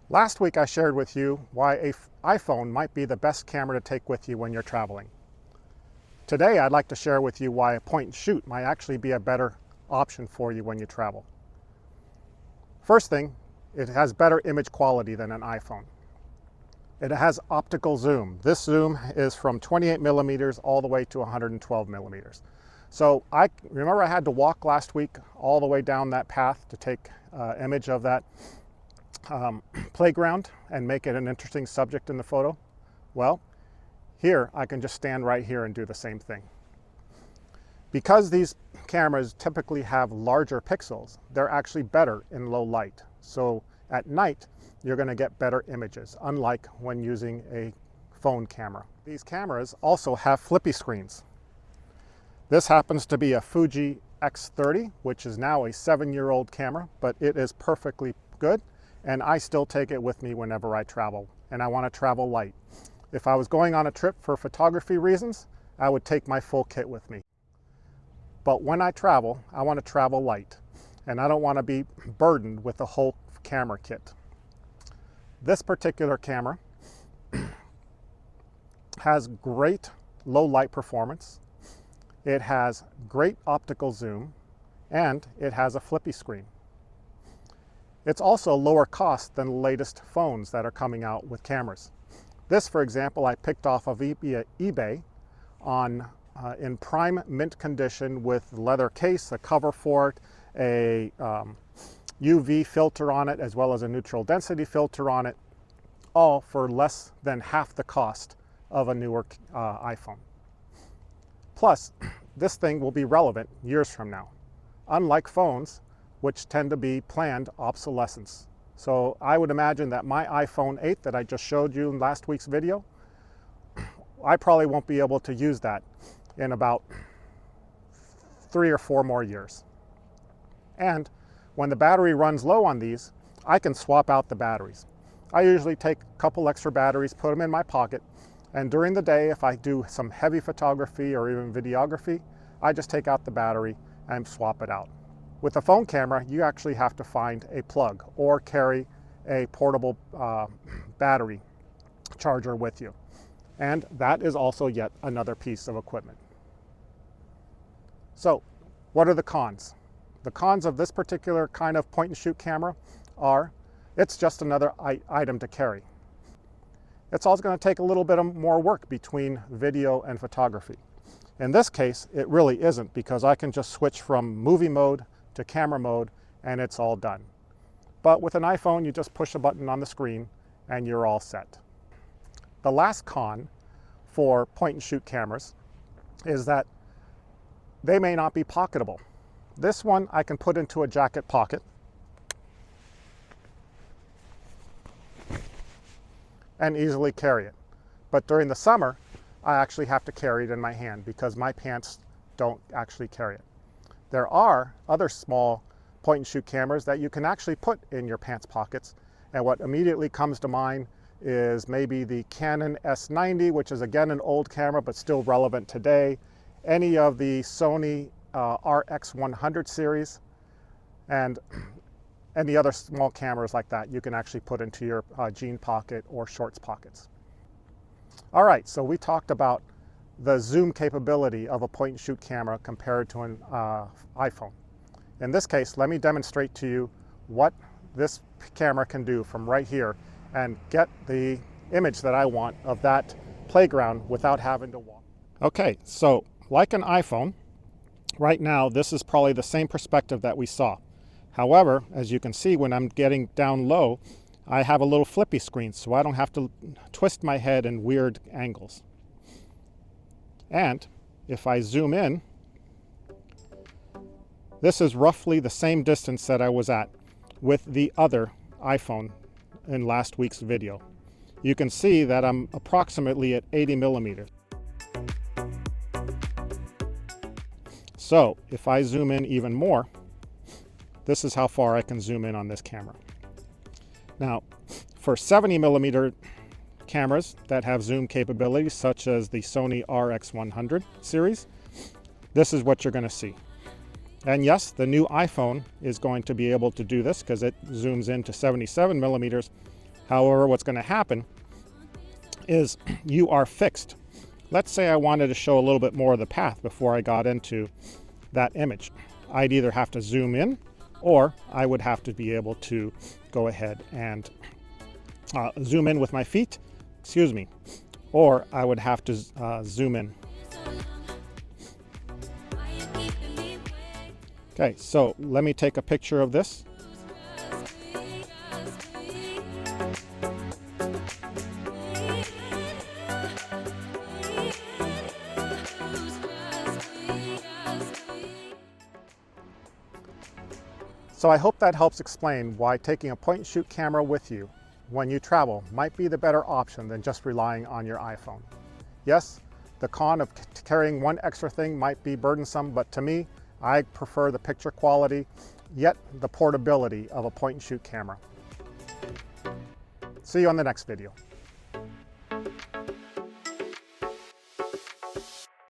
Last week I shared with you why an iPhone might be the best camera to take with you when you're traveling. Today I'd like to share with you why a point and shoot might actually be a better option for you when you travel. First thing, it has better image quality than an iPhone. It has optical zoom. This zoom is from 28 millimeters all the way to 112 millimeters. So I remember I had to walk last week all the way down that path to take an image of that playground and make it an interesting subject in the photo. Well, here I can just stand right here and do the same thing. Because these cameras typically have larger pixels, they're actually better in low light. So at night, you're going to get better images, unlike when using a phone camera. These cameras also have flippy screens. This happens to be a Fuji X30, which is now a 7-year-old camera, but it is perfectly good, and I still take it with me whenever I travel, and I want to travel light. If I was going on a trip for photography reasons, I would take my full kit with me. But when I travel, I want to travel light, and I don't want to be burdened with the whole camera kit. This particular camera has great low light performance. It has great optical zoom, and it has a flippy screen. It's also lower cost than the latest phones that are coming out with cameras. This, for example, I picked off of eBay in prime mint condition with leather case, a cover for it, a UV filter on it, as well as a neutral density filter on it, all for less than half the cost of a newer iPhone. Plus, this thing will be relevant years from now, unlike phones, which tend to be planned obsolescence. So I would imagine that my iPhone 8 that I just showed you in last week's video, I probably won't be able to use that in about 3 or 4 more years. And when the battery runs low on these, I can swap out the batteries. I usually take a couple extra batteries, put them in my pocket, and during the day, if I do some heavy photography or even videography, I just take out the battery and swap it out. With a phone camera, you actually have to find a plug or carry a portable battery charger with you. And that is also yet another piece of equipment. So, what are the cons? The cons of this particular kind of point and shoot camera are, it's just another item to carry. It's also going to take a little bit more work between video and photography. In this case, it really isn't, because I can just switch from movie mode to camera mode and it's all done. But with an iPhone, you just push a button on the screen and you're all set. The last con for point and shoot cameras is that they may not be pocketable. This one I can put into a jacket pocket and easily carry it. But during the summer, I actually have to carry it in my hand because my pants don't actually carry it. There are other small point and shoot cameras that you can actually put in your pants pockets, and what immediately comes to mind is maybe the Canon S90, which is again an old camera but still relevant today, any of the Sony RX100 series, and any other small cameras like that you can actually put into your jean pocket or shorts pockets. All right, so we talked about the zoom capability of a point and shoot camera compared to an iPhone. In this case, let me demonstrate to you what this camera can do from right here and get the image that I want of that playground without having to walk. Okay, so like an iPhone, right now this is probably the same perspective that we saw. However, as you can see, when I'm getting down low, I have a little flippy screen, so I don't have to twist my head in weird angles. And if I zoom in, this is roughly the same distance that I was at with the other iPhone in last week's video. You can see that I'm approximately at 80 millimeters. So if I zoom in even more, this is how far I can zoom in on this camera. Now, for 70 millimeter cameras that have zoom capabilities, such as the Sony RX100 series, this is what you're going to see. And yes, the new iPhone is going to be able to do this because it zooms into 77 millimeters, However, what's going to happen is you are fixed. Let's say I wanted to show a little bit more of the path before I got into that image. I'd either have to zoom in, or I would have to be able to go ahead and zoom in with my feet, excuse me, or I would have to zoom in. Okay, so let me take a picture of this. So I hope that helps explain why taking a point and shoot camera with you when you travel might be the better option than just relying on your iPhone. Yes, the con of carrying one extra thing might be burdensome, but to me, I prefer the picture quality, yet the portability of a point and shoot camera. See you on the next video.